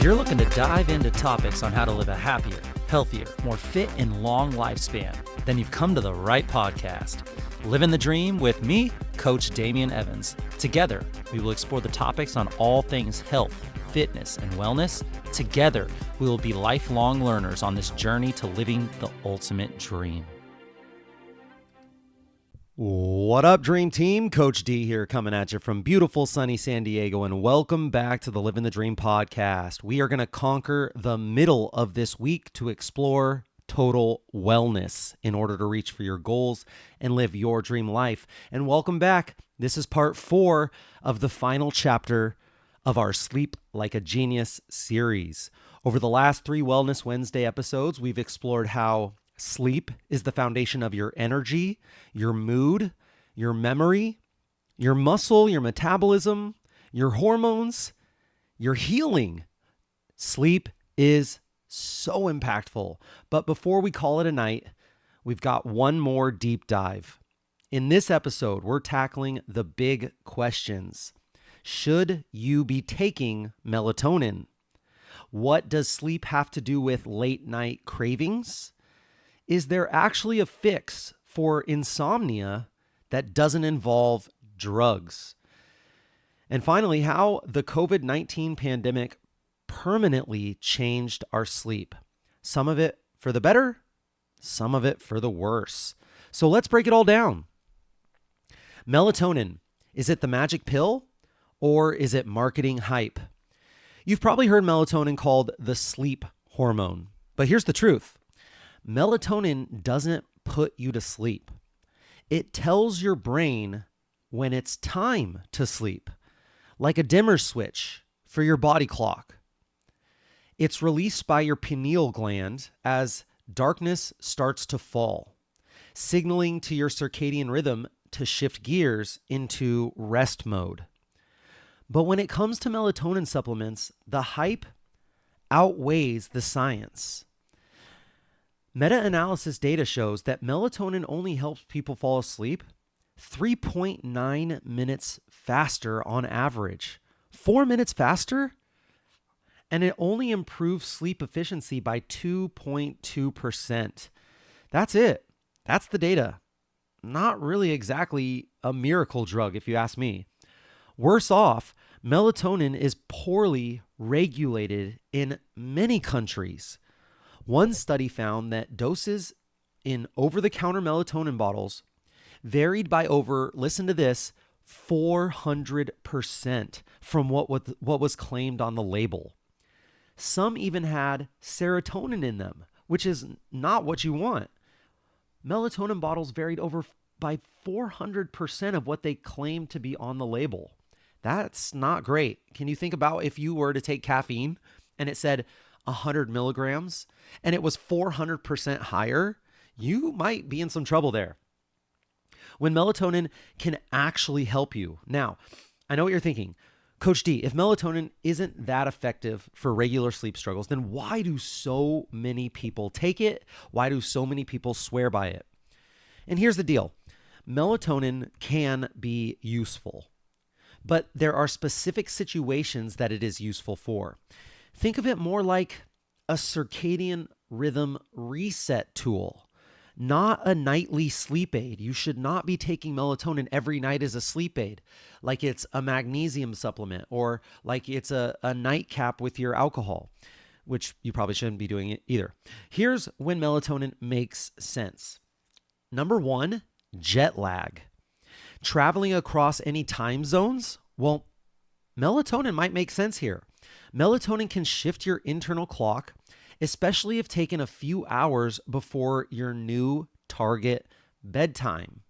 you're looking to dive into topics on how to live a happier, healthier, more fit, and long lifespan, then you've come to the right podcast. Living the Dream with me, Coach Damian Evans. Together, we will explore the topics on all things health, fitness, and wellness. Together, we will be lifelong learners on this journey to living the ultimate dream. What up, Dream Team? Coach D here coming at you from beautiful sunny San Diego, and welcome back to the Living the Dream podcast. We are going to conquer the middle of this week to explore total wellness in order to reach for your goals and live your dream life. And welcome back. This is part 4 of the final chapter of our Sleep Like a Genius series. Over the last 3 Wellness Wednesday episodes, we've explored how sleep is the foundation of your energy, your mood, your memory, your muscle, your metabolism, your hormones, your healing. Sleep is so impactful. But before we call it a night, we've got one more deep dive. In this episode, we're tackling the big questions. Should you be taking melatonin? What does sleep have to do with late night cravings? Is there actually a fix for insomnia that doesn't involve drugs? And finally, how the COVID-19 pandemic permanently changed our sleep. Some of it for the better, some of it for the worse. So let's break it all down. Melatonin, is it the magic pill or is it marketing hype? You've probably heard melatonin called the sleep hormone, but here's the truth. Melatonin doesn't put you to sleep. It tells your brain when it's time to sleep, like a dimmer switch for your body clock. It's released by your pineal gland as darkness starts to fall, signaling to your circadian rhythm to shift gears into rest mode. But when it comes to melatonin supplements, the hype outweighs the science. Meta-analysis data shows that melatonin only helps people fall asleep 3.9 minutes faster on average. 4 minutes faster? And it only improves sleep efficiency by 2.2%. That's it. That's the data. Not really exactly a miracle drug, if you ask me. Worse off, melatonin is poorly regulated in many countries. One study found that doses in over-the-counter melatonin bottles varied by over, listen to this, 400% from what was claimed on the label. Some even had serotonin in them, which is not what you want. Melatonin bottles varied over by 400% of what they claimed to be on the label. That's not great. Can you think about if you were to take caffeine and it said 100 milligrams and it was 400% higher? You might be in some trouble there. When melatonin can actually help you. Now, I know what you're thinking. Coach D, if melatonin isn't that effective for regular sleep struggles, then why do so many people take it? Why do so many people swear by it? And here's the deal. Melatonin can be useful, but there are specific situations that it is useful for. Think of it more like a circadian rhythm reset tool, not a nightly sleep aid. You should not be taking melatonin every night as a sleep aid, like it's a magnesium supplement or like it's a nightcap with your alcohol, which you probably shouldn't be doing it either. Here's when melatonin makes sense. Number 1, jet lag. Traveling across any time zones? Well, melatonin might make sense here. Melatonin can shift your internal clock, especially if taken a few hours before your new target bedtime.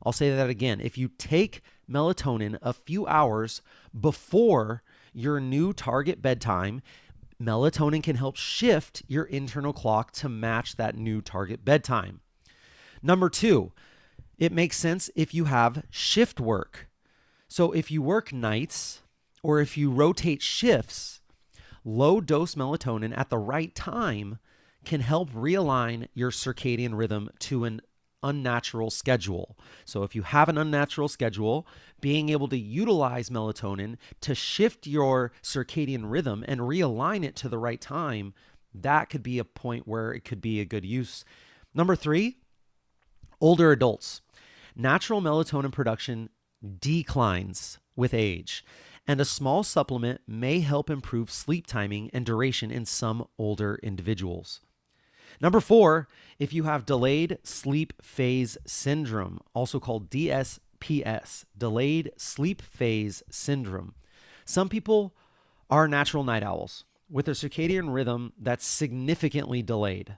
I'll say that again. If you take melatonin a few hours before your new target bedtime, melatonin can help shift your internal clock to match that new target bedtime. Number 2, it makes sense if you have shift work. So if you work nights or if you rotate shifts, low dose melatonin at the right time can help realign your circadian rhythm to an unnatural schedule. So if you have an unnatural schedule, being able to utilize melatonin to shift your circadian rhythm and realign it to the right time, that could be a point where it could be a good use. Number 3, older adults. Natural melatonin production declines with age, and a small supplement may help improve sleep timing and duration in some older individuals. Number 4, if you have delayed sleep phase syndrome, also called DSPS, delayed sleep phase syndrome. Some people are natural night owls with a circadian rhythm that's significantly delayed.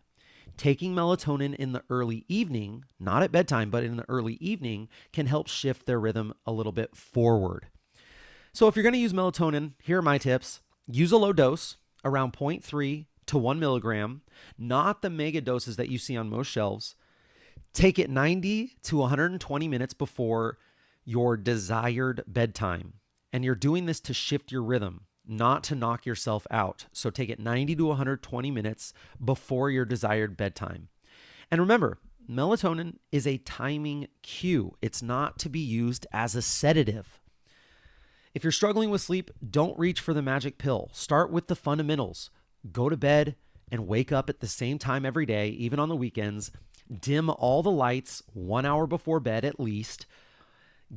Taking melatonin in the early evening, not at bedtime, but in the early evening, can help shift their rhythm a little bit forward. So if you're going to use melatonin, here are my tips. Use a low dose, around 0.3 to 1 milligram, not the mega doses that you see on most shelves. Take it 90 to 120 minutes before your desired bedtime. And you're doing this to shift your rhythm, not to knock yourself out. So take it 90 to 120 minutes before your desired bedtime. And remember, melatonin is a timing cue. It's not to be used as a sedative. If you're struggling with sleep, don't reach for the magic pill. Start with the fundamentals. Go to bed and wake up at the same time every day, even on the weekends. Dim all the lights 1 hour before bed at least.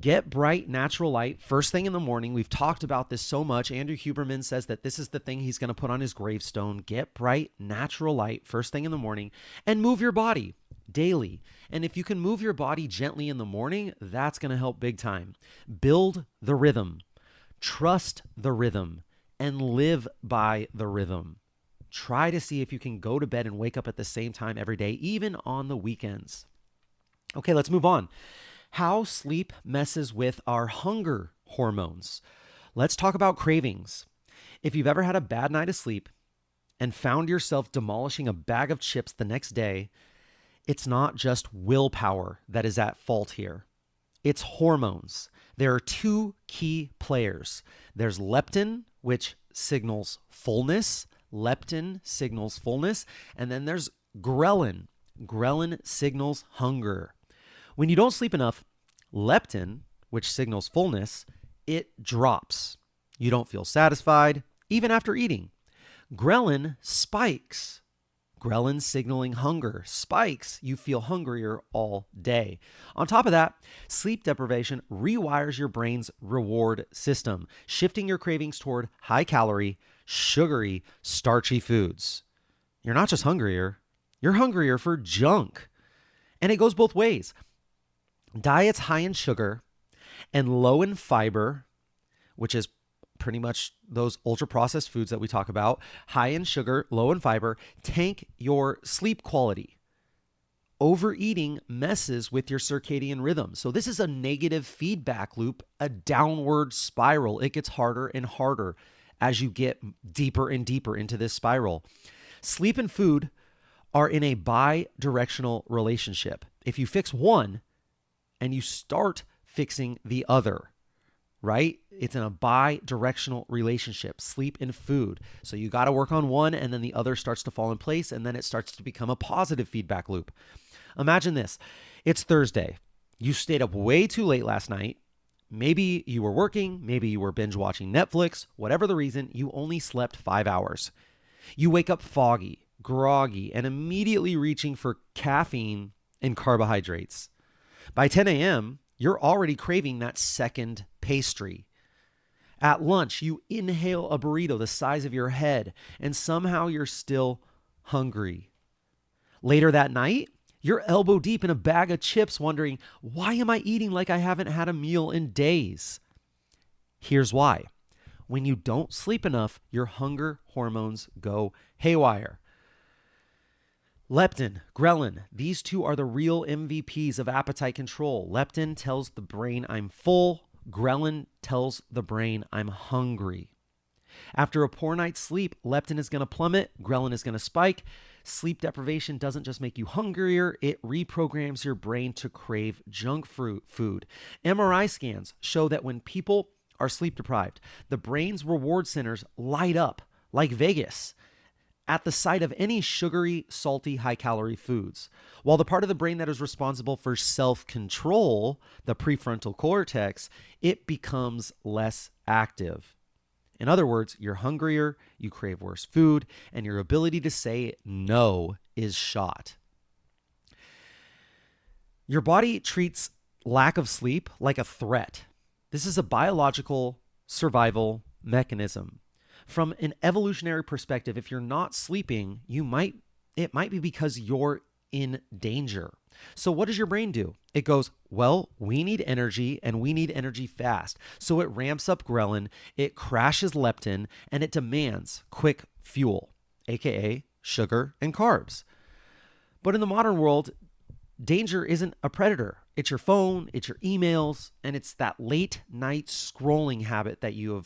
Get bright, natural light first thing in the morning. We've talked about this so much. Andrew Huberman says that this is the thing he's going to put on his gravestone. Get bright, natural light first thing in the morning and move your body daily. And if you can move your body gently in the morning, that's going to help big time. Build the rhythm. Trust the rhythm and live by the rhythm. Try to see if you can go to bed and wake up at the same time every day, even on the weekends. Okay, let's move on. How sleep messes with our hunger hormones. Let's talk about cravings. If you've ever had a bad night of sleep and found yourself demolishing a bag of chips the next day, it's not just willpower that is at fault here. It's hormones. There are 2 key players. There's leptin, which signals fullness. Leptin signals fullness. And then there's ghrelin. Ghrelin signals hunger. When you don't sleep enough, leptin, which signals fullness, it drops. You don't feel satisfied, even after eating. Ghrelin spikes. Ghrelin signaling hunger spikes. You feel hungrier all day. On top of that, sleep deprivation rewires your brain's reward system, shifting your cravings toward high-calorie, sugary, starchy foods. You're not just hungrier, you're hungrier for junk. And it goes both ways. Diets high in sugar and low in fiber, which is pretty much those ultra-processed foods that we talk about, high in sugar, low in fiber, tank your sleep quality. Overeating messes with your circadian rhythm. So this is a negative feedback loop, a downward spiral. It gets harder and harder as you get deeper and deeper into this spiral. Sleep and food are in a bi-directional relationship. If you fix one and you start fixing the other, right? It's in a bi-directional relationship, sleep and food. So you got to work on one and then the other starts to fall in place and then it starts to become a positive feedback loop. Imagine this. It's Thursday. You stayed up way too late last night. Maybe you were working, maybe you were binge watching Netflix, whatever the reason, you only slept 5 hours. You wake up foggy, groggy, and immediately reaching for caffeine and carbohydrates. By 10 a.m., you're already craving that second pastry. At lunch, you inhale a burrito the size of your head, and somehow you're still hungry. Later that night, you're elbow deep in a bag of chips wondering, why am I eating like I haven't had a meal in days? Here's why. When you don't sleep enough, your hunger hormones go haywire. Leptin, ghrelin, these 2 are the real MVPs of appetite control. Leptin tells the brain I'm full. Ghrelin tells the brain I'm hungry. After a poor night's sleep, leptin is going to plummet, ghrelin is going to spike. Sleep deprivation doesn't just make you hungrier, it reprograms your brain to crave junk food. MRI scans show that when people are sleep deprived, the brain's reward centers light up like Vegas. at the sight of any sugary, salty, high-calorie foods, while the part of the brain that is responsible for self-control, the prefrontal cortex, it becomes less active. In other words, you're hungrier, you crave worse food, and your ability to say no is shot. Your body treats lack of sleep like a threat. This is a biological survival mechanism. From an evolutionary perspective, if you're not sleeping, it might be because you're in danger. So what does your brain do? It goes, well, we need energy and we need energy fast. So it ramps up ghrelin, it crashes leptin, and it demands quick fuel, aka sugar and carbs. But in the modern world, danger isn't a predator. It's your phone, it's your emails, and it's that late night scrolling habit that you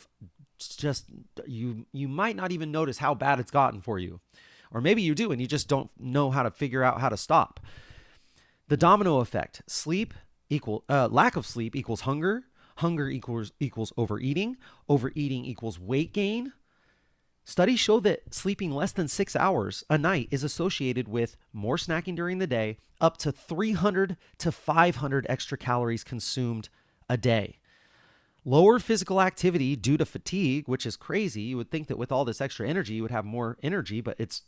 might not even notice how bad it's gotten for you. Or maybe you do and you just don't know how to figure out how to stop. The domino effect, lack of sleep equals hunger, hunger equals overeating, overeating equals weight gain. Studies show that sleeping less than 6 hours a night is associated with more snacking during the day, up to 300 to 500 extra calories consumed a day. Lower physical activity due to fatigue, which is crazy. You would think that with all this extra energy, you would have more energy, but it's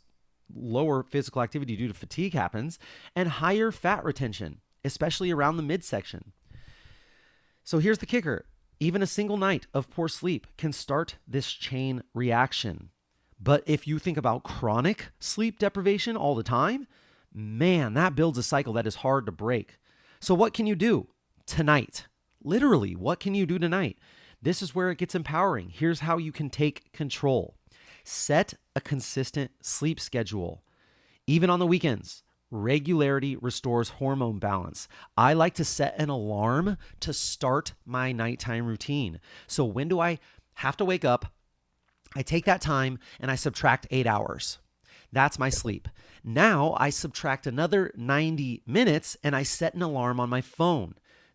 lower physical activity due to fatigue happens, and higher fat retention, especially around the midsection. So here's the kicker. Even a single night of poor sleep can start this chain reaction. But if you think about chronic sleep deprivation all the time, man, that builds a cycle that is hard to break. So what can you do tonight? Literally, what can you do tonight? This is where it gets empowering. Here's how you can take control. Set a consistent sleep schedule. Even on the weekends, regularity restores hormone balance. I like to set an alarm to start my nighttime routine. So when do I have to wake up? I take that time and I subtract 8 hours. That's my sleep. Now I subtract another 90 minutes and I set an alarm on my phone.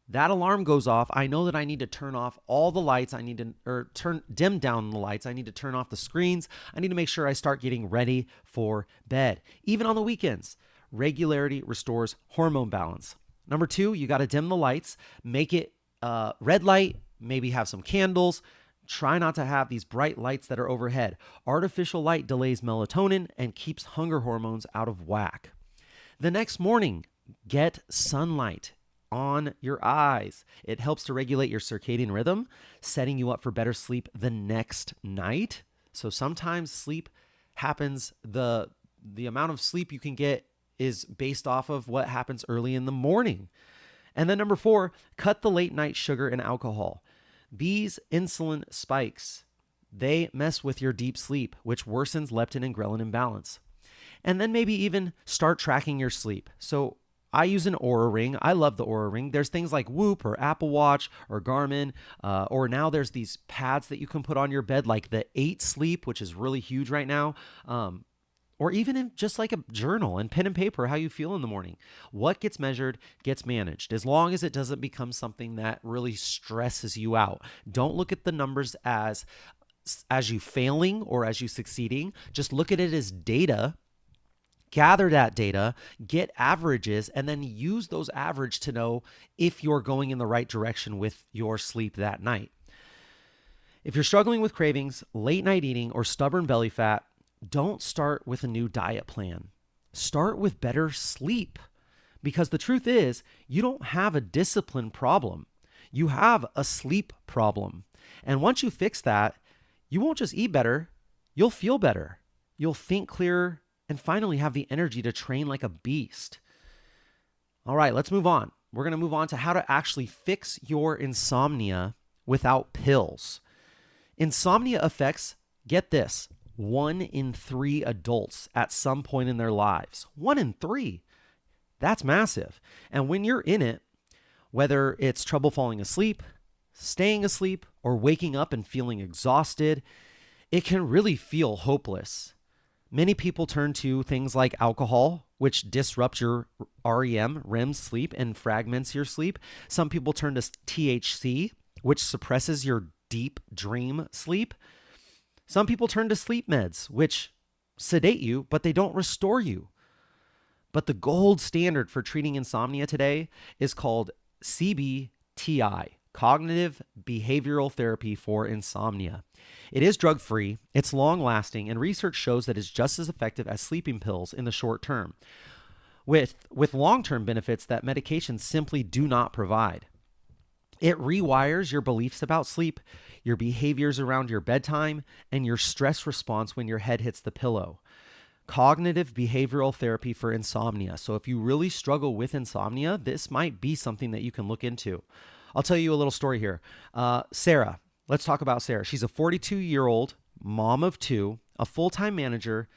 That alarm goes off. I know that I need to turn off all the lights. I need to dim down the lights. I need to turn off the screens. I need to make sure I start getting ready for bed. Even on the weekends, regularity restores hormone balance. Number 2, you got to dim the lights. Make it red light. Maybe have some candles. Try not to have these bright lights that are overhead. Artificial light delays melatonin and keeps hunger hormones out of whack. The next morning, get sunlight on your eyes. It helps to regulate your circadian rhythm, setting you up for better sleep the next night. So sometimes sleep happens, the amount of sleep you can get is based off of what happens early in the morning. And then number 4, cut the late night sugar and alcohol. These insulin spikes, they mess with your deep sleep, which worsens leptin and ghrelin imbalance. And then maybe even start tracking your sleep. So I use an Oura Ring. I love the Oura Ring. There's things like Whoop or Apple Watch or Garmin, or now there's these pads that you can put on your bed like the 8 Sleep, which is really huge right now. Or even in just like a journal and pen and paper, how you feel in the morning. What gets measured gets managed, as long as it doesn't become something that really stresses you out. Don't look at the numbers as you failing or as you succeeding. Just look at it as data. Gather that data, get averages, and then use those averages to know if you're going in the right direction with your sleep that night. If you're struggling with cravings, late night eating, or stubborn belly fat, don't start with a new diet plan. Start with better sleep. Because the truth is, you don't have a discipline problem. You have a sleep problem. And once you fix that, you won't just eat better, you'll feel better. You'll think clearer, and finally have the energy to train like a beast. All right, let's move on. We're going to move on to how to actually fix your insomnia without pills. Insomnia affects, get this, 1 in 3 adults at some point in their lives. 1 in 3. That's massive. And when you're in it, whether it's trouble falling asleep, staying asleep, or waking up and feeling exhausted, it can really feel hopeless. Many people turn to things like alcohol, which disrupts your REM sleep and fragments your sleep. Some people turn to THC, which suppresses your deep dream sleep. Some people turn to sleep meds, which sedate you, but they don't restore you. But the gold standard for treating insomnia today is called CBTI, Cognitive Behavioral Therapy for Insomnia. It is drug-free, it's long-lasting, and research shows that it's just as effective as sleeping pills in the short term, with long-term benefits that medications simply do not provide. It rewires your beliefs about sleep, your behaviors around your bedtime, and your stress response when your head hits the pillow. Cognitive behavioral therapy for insomnia. So if you really struggle with insomnia, this might be something that you can look into. I'll tell you a little story here. Sarah, let's talk about Sarah. She's a 42-year-old mom of two, a full-time manager,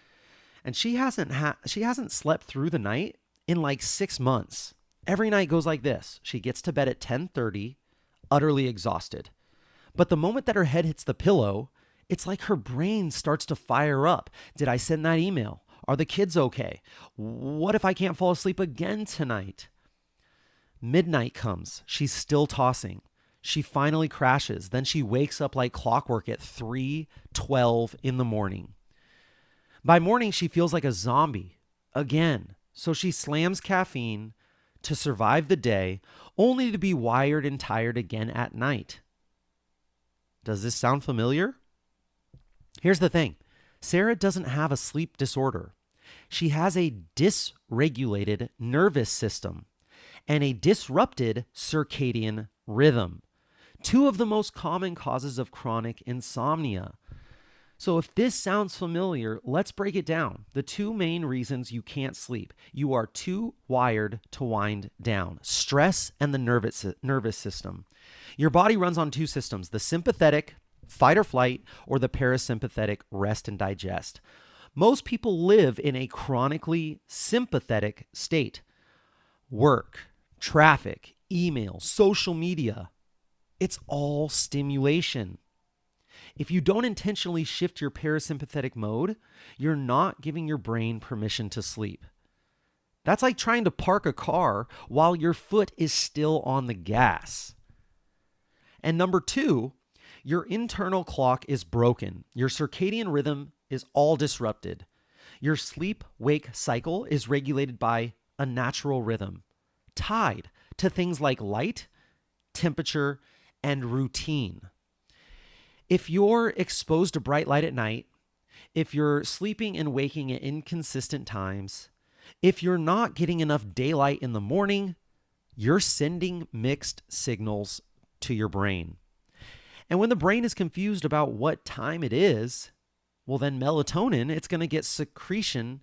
and she hasn't slept through the night in like 6 months. Every night goes like this. She gets to bed at 10:30, utterly exhausted. But the moment that her head hits the pillow, it's like her brain starts to fire up. Did I send that email? Are the kids okay? What if I can't fall asleep again tonight? Midnight comes. She's still tossing. She finally crashes. Then she wakes up like clockwork at 3:12 in the morning. By morning, she feels like a zombie again. So she slams caffeine to survive the day, only to be wired and tired again at night. Does this sound familiar? Here's the thing. Sarah doesn't have a sleep disorder. She has a dysregulated nervous system and a disrupted circadian rhythm, two of the most common causes of chronic insomnia. So if this sounds familiar, let's break it down. The two main reasons you can't sleep. You are too wired to wind down. Stress and the nervous system. Your body runs on two systems, the sympathetic, fight or flight, or the parasympathetic, rest and digest. Most people live in a chronically sympathetic state. Work, traffic, email, social media. It's all stimulation. If you don't intentionally shift your parasympathetic mode, you're not giving your brain permission to sleep. That's like trying to park a car while your foot is still on the gas. And number two, your internal clock is broken. Your circadian rhythm is all disrupted. Your sleep-wake cycle is regulated by a natural rhythm, tied to things like light, temperature, and routine. If you're exposed to bright light at night, if you're sleeping and waking at inconsistent times, if you're not getting enough daylight in the morning, you're sending mixed signals to your brain. And when the brain is confused about what time it is, well, then melatonin, it's going to get secretion.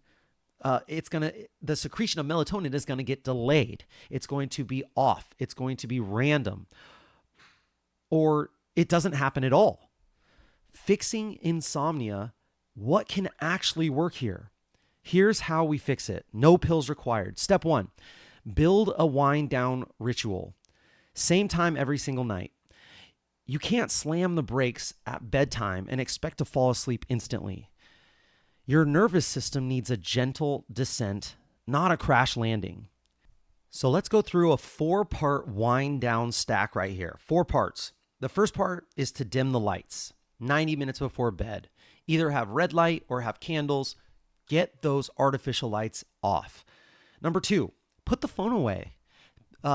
The secretion of melatonin is going to get delayed. It's going to be off. It's going to be random. Or it doesn't happen at all. Fixing insomnia, what can actually work here? Here's how we fix it. No pills required. Step 1, build a wind down ritual. Same time every single night. You can't slam the brakes at bedtime and expect to fall asleep instantly. Your nervous system needs a gentle descent, not a crash landing. So let's go through a 4-part wind down stack right here. 4 parts. The first part is to dim the lights 90 minutes before bed. Either have red light or have candles. Get those artificial lights off. Number 2, put the phone away.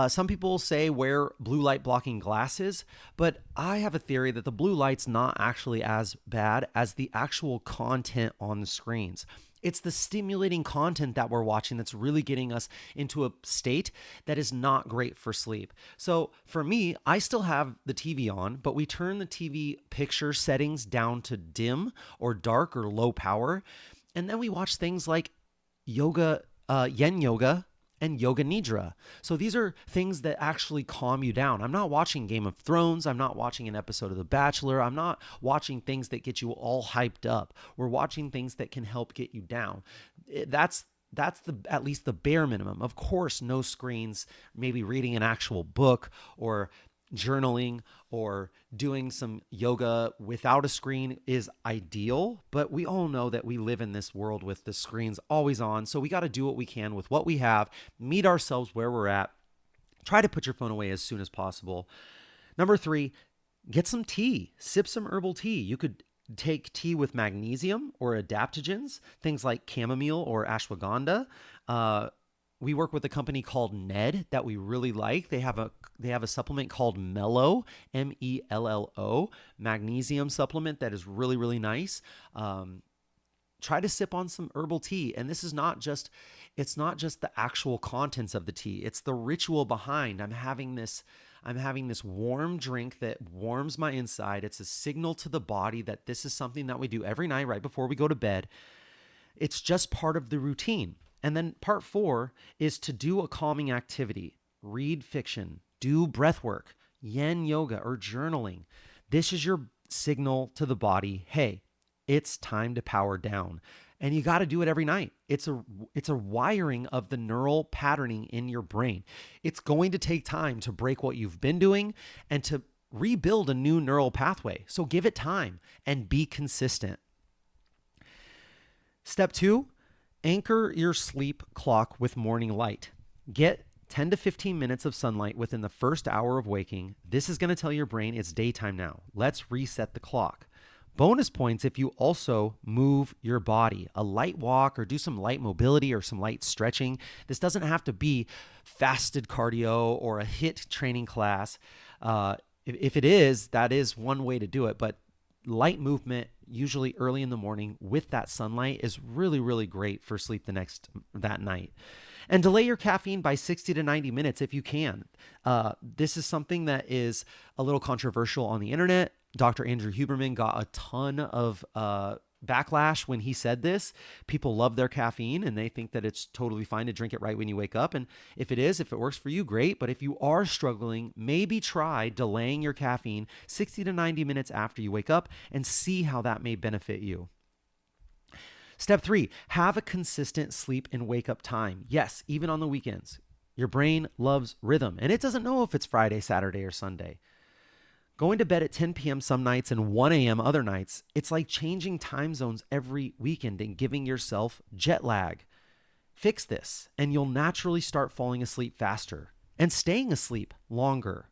Some people say wear blue light blocking glasses, but I have a theory that the blue light's not actually as bad as the actual content on the screens. It's the stimulating content that we're watching that's really getting us into a state that is not great for sleep. So for me, I still have the TV on, but we turn the TV picture settings down to dim or dark or low power. And then we watch things like yoga, yin yoga, and yoga nidra. So these are things that actually calm you down. I'm not watching Game of Thrones. I'm not watching an episode of The Bachelor. I'm not watching things that get you all hyped up. We're watching things that can help get you down. That's at least the bare minimum. Of course, no screens, maybe reading an actual book or journaling or doing some yoga without a screen is ideal, but we all know that we live in this world with the screens always on, so we got to do what we can with what we have, meet ourselves where we're at, try to put your phone away as soon as possible. Number 3, get some tea, sip some herbal tea. You could Take tea with magnesium or adaptogens, things like chamomile or ashwagandha. We work with a company called Ned that we really like. They have a supplement called Mello, magnesium supplement that is really, really nice. Try to sip on some herbal tea. And this is it's not just the actual contents of the tea. It's the ritual behind. I'm having this warm drink that warms my inside. It's a signal to the body that this is something that we do every night right before we go to bed. It's just part of the routine. And then part 4 is to do a calming activity. Read fiction, do breath work, yin yoga, or journaling. This is your signal to the body, hey, it's time to power down. And you got to do it every night. It's a wiring of the neural patterning in your brain. It's going to take time to break what you've been doing and to rebuild a new neural pathway. So give it time and be consistent. Step 2, anchor your sleep clock with morning light. Get 10 to 15 minutes of sunlight within the first hour of waking. This is going to tell your brain it's daytime now. Let's reset the clock. Bonus points if you also move your body, a light walk or do some light mobility or some light stretching. This doesn't have to be fasted cardio or a HIIT training class. If it is, that is one way to do it. But light movement, usually early in the morning with that sunlight, is really, really great for sleep that night. And delay your caffeine by 60 to 90 minutes if you can. This is something that is a little controversial on the internet. Dr. Andrew Huberman got a ton of backlash when he said this. People love their caffeine and they think that it's totally fine to drink it right when you wake up. And if it works for you, great. But if you are struggling, maybe try delaying your caffeine 60 to 90 minutes after you wake up and see how that may benefit you. Step 3, have a consistent sleep and wake up time. Yes, even on the weekends. Your brain loves rhythm and it doesn't know if it's Friday, Saturday, or Sunday. Going to bed at 10 p.m. some nights and 1 a.m. other nights, it's like changing time zones every weekend and giving yourself jet lag. Fix this, and you'll naturally start falling asleep faster and staying asleep longer.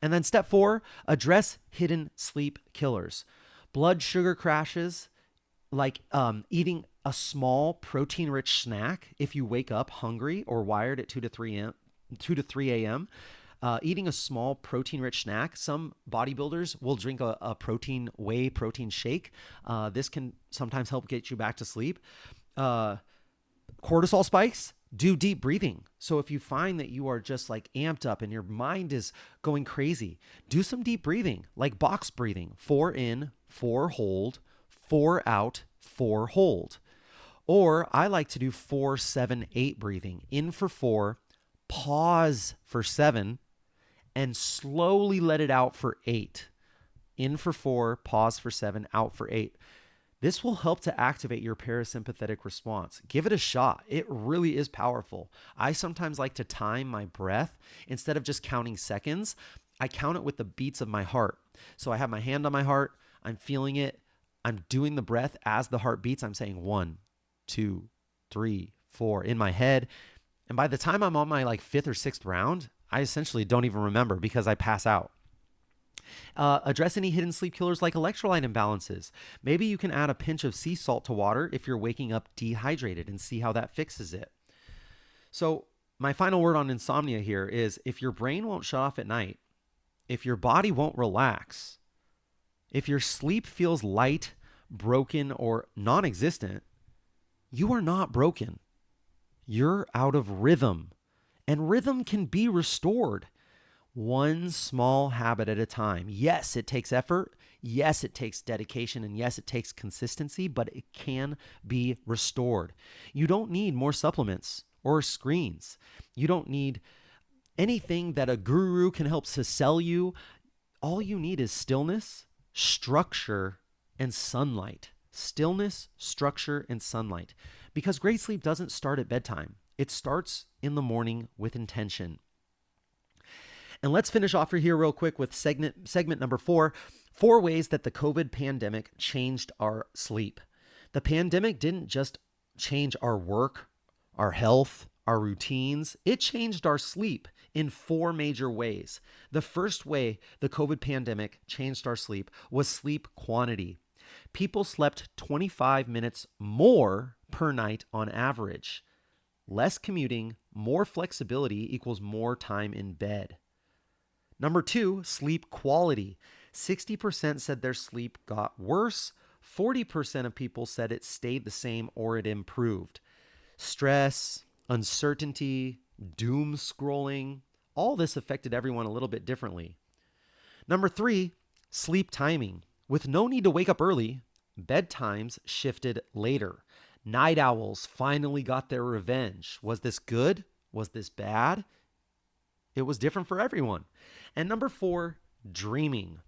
And then step 4, address hidden sleep killers. Blood sugar crashes, like eating a small protein-rich snack if you wake up hungry or wired at 2 to 3 a.m., eating a small protein-rich snack. Some bodybuilders will drink a whey protein shake. This can sometimes help get you back to sleep. Cortisol spikes, do deep breathing. So if you find that you are just like amped up and your mind is going crazy, do some deep breathing, like box breathing. 4 in, 4 hold, 4 out, 4 hold. Or I like to do 4-7-8 breathing. In for 4, pause for 7, and slowly let it out for 8. In for 4, pause for 7, out for 8. This will help to activate your parasympathetic response. Give it a shot. It really is powerful. I sometimes like to time my breath. Instead of just counting seconds, I count it with the beats of my heart. So I have my hand on my heart. I'm feeling it. I'm doing the breath as the heart beats. I'm saying 1, 2, 3, 4 in my head. And by the time I'm on my 5th or 6th round, I essentially don't even remember because I pass out. Address any hidden sleep killers like electrolyte imbalances. Maybe you can add a pinch of sea salt to water if you're waking up dehydrated and see how that fixes it. So my final word on insomnia here is if your brain won't shut off at night, if your body won't relax, if your sleep feels light, broken, or non-existent, you are not broken. You're out of rhythm. And rhythm can be restored one small habit at a time. Yes, it takes effort. Yes, it takes dedication. And yes, it takes consistency, but it can be restored. You don't need more supplements or screens. You don't need anything that a guru can help to sell you. All you need is stillness, structure, and sunlight. Stillness, structure, and sunlight. Because great sleep doesn't start at bedtime. It starts in the morning with intention. And let's finish off here real quick with segment number 4, 4 ways that the COVID pandemic changed our sleep. The pandemic didn't just change our work, our health, our routines. It changed our sleep in 4 major ways. The first way the COVID pandemic changed our sleep was sleep quantity. People slept 25 minutes more per night on average. Less commuting, more flexibility equals more time in bed. Number 2, sleep quality. 60% said their sleep got worse. 40% of people said it stayed the same or it improved. Stress, uncertainty, doom scrolling, all this affected everyone a little bit differently. Number 3, sleep timing. With no need to wake up early, bedtimes shifted later. Night owls finally got their revenge. Was this good? Was this bad? It was different for everyone. And number 4, dreaming.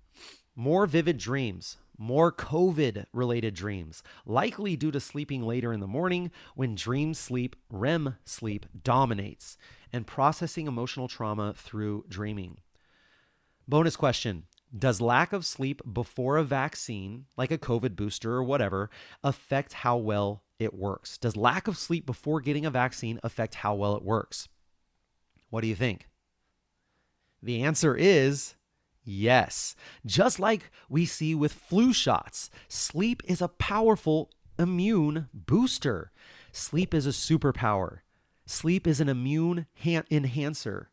More vivid dreams, more COVID-related dreams, likely due to sleeping later in the morning when dream sleep, REM sleep, dominates, and processing emotional trauma through dreaming. Bonus question. Does lack of sleep before a vaccine, like a COVID booster or whatever, affect how well it works? Does lack of sleep before getting a vaccine affect how well it works? What do you think? The answer is yes. Just like we see with flu shots, sleep is a powerful immune booster. Sleep is a superpower. Sleep is an immune enhancer.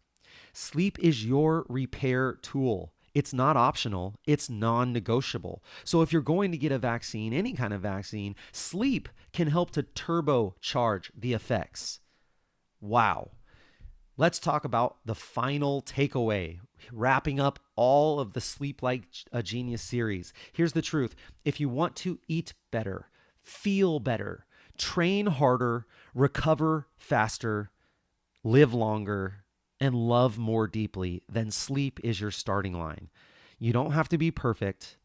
Sleep is your repair tool. It's not optional. It's non-negotiable. So if you're going to get a vaccine, any kind of vaccine, sleep can help to turbocharge the effects. Wow. Let's talk about the final takeaway, wrapping up all of the Sleep Like a Genius series. Here's the truth. If you want to eat better, feel better, train harder, recover faster, live longer, and love more deeply, then sleep is your starting line. You don't have to be perfect,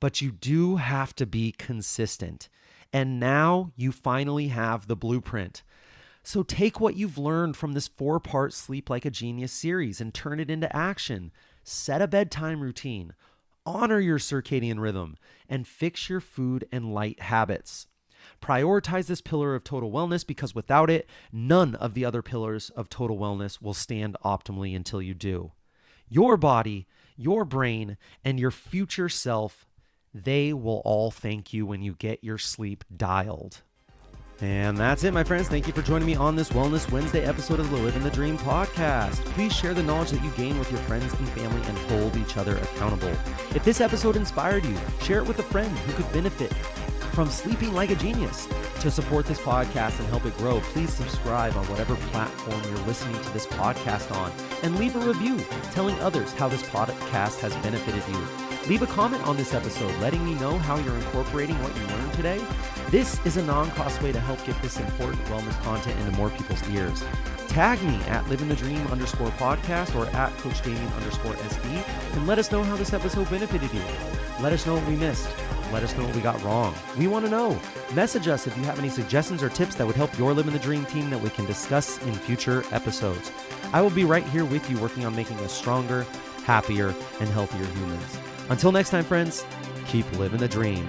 but you do have to be consistent. And now you finally have the blueprint. So take what you've learned from this 4-part Sleep Like a Genius series and turn it into action. Set a bedtime routine, honor your circadian rhythm, and fix your food and light habits. Prioritize this pillar of total wellness because without it, none of the other pillars of total wellness will stand optimally until you do. Your body, your brain, and your future self, they will all thank you when you get your sleep dialed. And that's it, my friends. Thank you for joining me on this Wellness Wednesday episode of the Living the Dream podcast. Please share the knowledge that you gain with your friends and family and hold each other accountable. If this episode inspired you, share it with a friend who could benefit from sleeping like a genius. To support this podcast and help it grow, please subscribe on whatever platform you're listening to this podcast on and leave a review telling others how this podcast has benefited you. Leave a comment on this episode letting me know how you're incorporating what you learned today. This is a non-cost way to help get this important wellness content into more people's ears. Tag me at livingthedream_podcast or at coachdamian_SD and let us know how this episode benefited you. Let us know what we missed. Let us know what we got wrong. We want to know. Message us if you have any suggestions or tips that would help your Living the Dream team that we can discuss in future episodes. I will be right here with you working on making us stronger, happier, and healthier humans. Until next time, friends, keep living the dream.